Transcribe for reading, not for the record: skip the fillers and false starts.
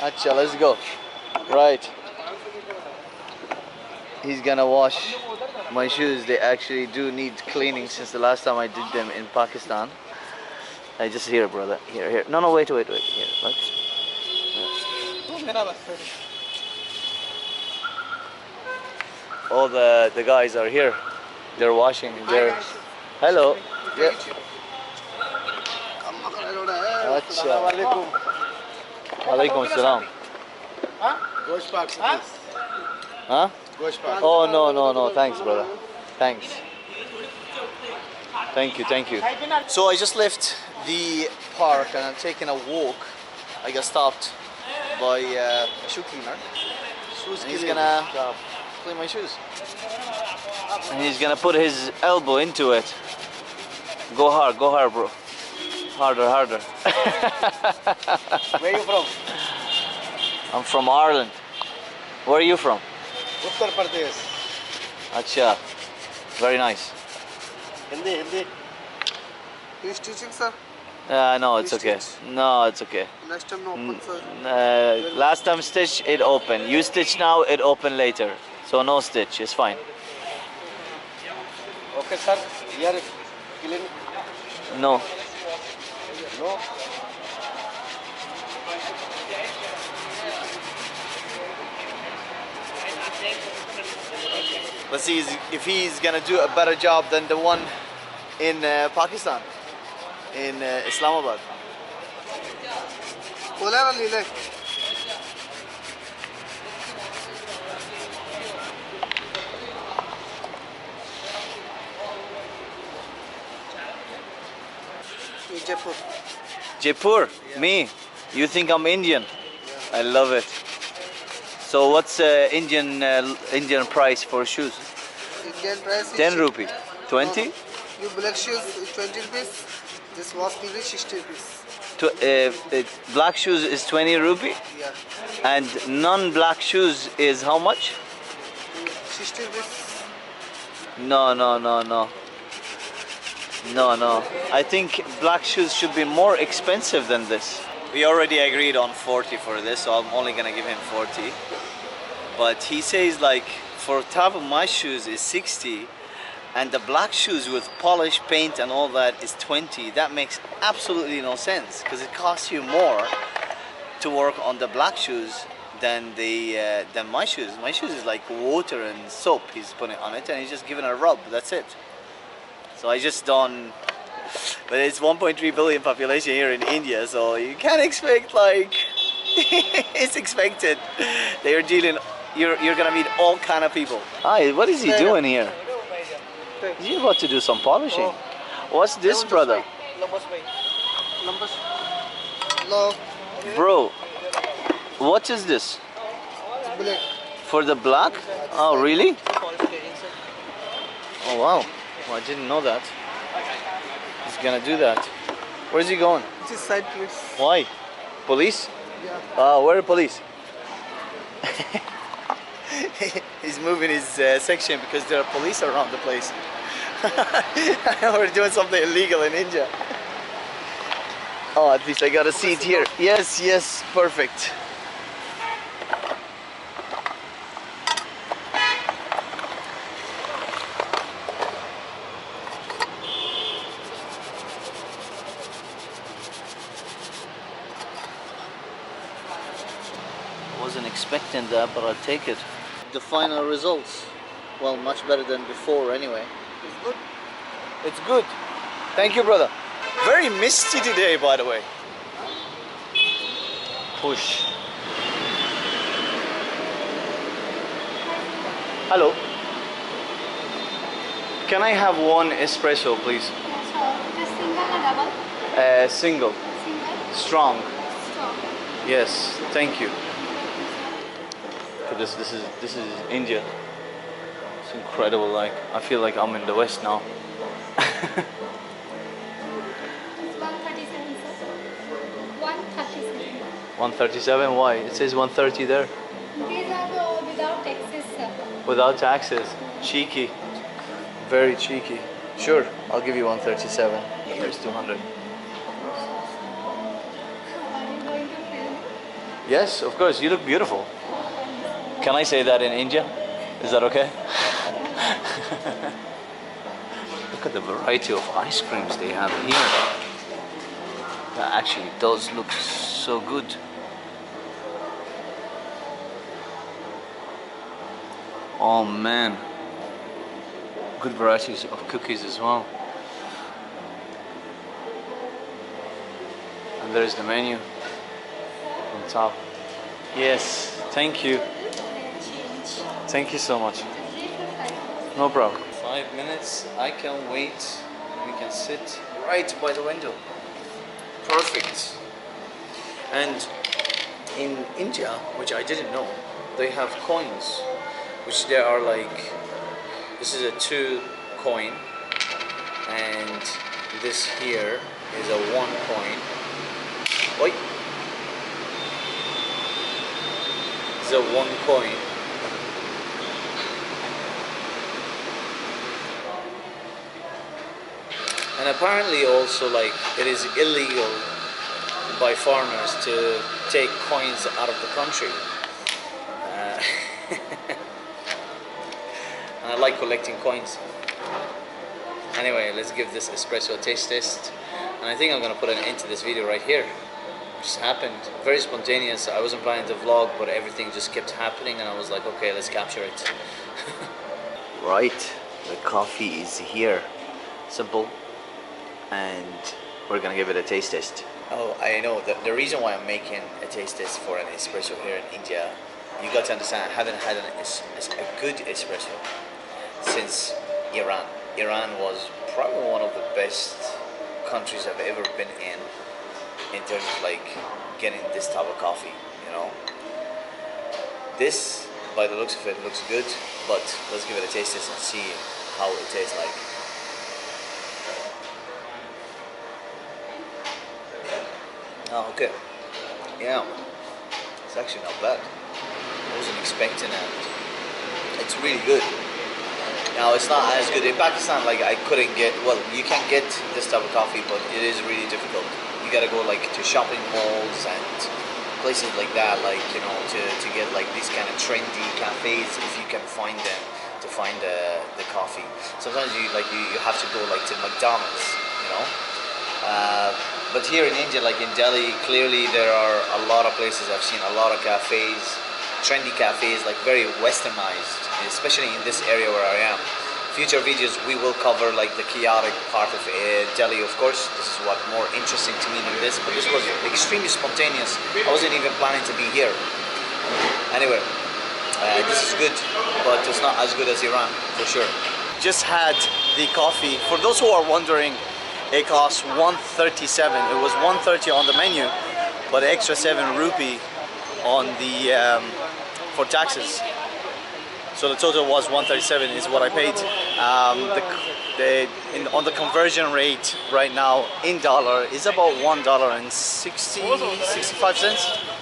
Acha, let's go. Right. He's gonna wash my shoes. They actually do need cleaning since the last time I did them in Pakistan. I just here, brother. Here. No, wait. Here, look. All the guys are here. They're washing. They're hello. Yeah. Acha. Alaikum salam. Huh? Oh no. Thanks, brother. Thanks. Thank you. So I just left the park and I'm taking a walk. I got stopped by a shoe cleaner. And he's gonna clean my shoes. And he's gonna put his elbow into it. Go hard, bro. Harder. Where are you from? I'm from Ireland. Where are you from? Uttar Pradesh. Acha. Very nice. Hindi. He's teaching, sir. No, it's okay. No, it's okay. Next time no open, sir. Last time stitch, it open. You stitch now, it open later. So no stitch, it's fine. Okay, sir. Here, clean. No. No. Let's see if he's gonna do a better job than the one in Pakistan, in Islamabad. Bolera lile. Jaipur. Jaipur? Yeah. Me? You think I'm Indian? Yeah. I love it. So what's Indian price for shoes? Indian price is 10 rupee. 20? No. You black shoes is 20 rupees. This was nearly 60 rupees. Black shoes is 20 rupee? Yeah. And non-black shoes is how much? 60 rupees. No. I think black shoes should be more expensive than this. We already agreed on 40 for this, so I'm only gonna give him 40. But he says like for top of my shoes is 60, and the black shoes with polish, paint and all that is 20. That makes absolutely no sense because it costs you more to work on the black shoes than my shoes. My shoes is like water and soap he's putting on it, and he's just giving a rub. That's it. So I just don't. But it's 1.3 billion population here in India, so you can't expect like it's expected. They're dealing. You're gonna meet all kind of people. Hi, what is he doing here? Is he about to do some polishing? What's this, brother? Bro, what is this? Black. For the black? Oh, really? Oh, wow. Well, I didn't know that. He's gonna do that. Where's he going? This is side, please. Why? Police? Yeah. Where are police? He's moving his section because there are police around the place. We're doing something illegal in India. Oh, at least I got a seat here. Yes, perfect. Wasn't expecting that, but I'll take it. The final results, well, much better than before anyway. It's good. It's good. Thank you, brother. Very misty today, by the way. Push. Hello. Can I have one espresso, please? Just single or double? Single. Single. Strong. Strong. Yes. Thank you. This is India. It's incredible. Like I feel like I'm in the West now. It's 137, sir. 137. 137. Why? It says 130 there. These are the without taxes, sir. Without taxes. Cheeky. Very cheeky. Sure, I'll give you 137. Here's 200. Are you going to film? Yes, of course. You look beautiful. Can I say that in India? Is that okay? Look at the variety of ice creams they have here. That actually does look so good. Oh man. Good varieties of cookies as well. And there's the menu on top. Yes, thank you. Thank you so much. No problem. 5 minutes, I can wait. We can sit right by the window. Perfect. And in India, which I didn't know, they have coins, which there are like, this is a 2 coin, and this here is a 1 coin. Oi. This is a 1 coin. And apparently also like it is illegal by foreigners to take coins out of the country. And I like collecting coins. Anyway, let's give this espresso a taste test. And I think I'm gonna put an end to this video right here. It just happened, very spontaneous. I wasn't planning to vlog, but everything just kept happening and I was like, okay, let's capture it. Right, the coffee is here. Simple. And we're gonna give it a taste test. Oh, I know. The reason why I'm making a taste test for an espresso here in India, you got to understand, I haven't had a good espresso since Iran. Iran was probably one of the best countries I've ever been in terms of like getting this type of coffee, you know. This, by the looks of it, looks good, but let's give it a taste test and see how it tastes like. Oh, okay. Yeah, it's actually not bad. I wasn't expecting it. It's really good. Now, it's not as good in Pakistan. Like I couldn't get. Well, you can get this type of coffee, but it is really difficult. You gotta go like to shopping malls and places like that, like you know, to get like these kind of trendy cafes if you can find them to find the coffee. Sometimes you have to go like to McDonald's, you know. But here in India, like in Delhi, clearly there are a lot of places. I've seen a lot of cafes, trendy cafes, like very westernized, especially in this area where I am. Future videos we will cover like the chaotic part of Delhi, of course. This is what more interesting to me than this, but this was extremely spontaneous. I wasn't even planning to be here. Anyway, this is good, but it's not as good as Iran, for sure. Just had the coffee. For those who are wondering, it costs 137. It was 130 on the menu, but extra 7 rupee on the for taxes. So the total was 137 is what I paid. On the conversion rate right now in dollar is about $1.65.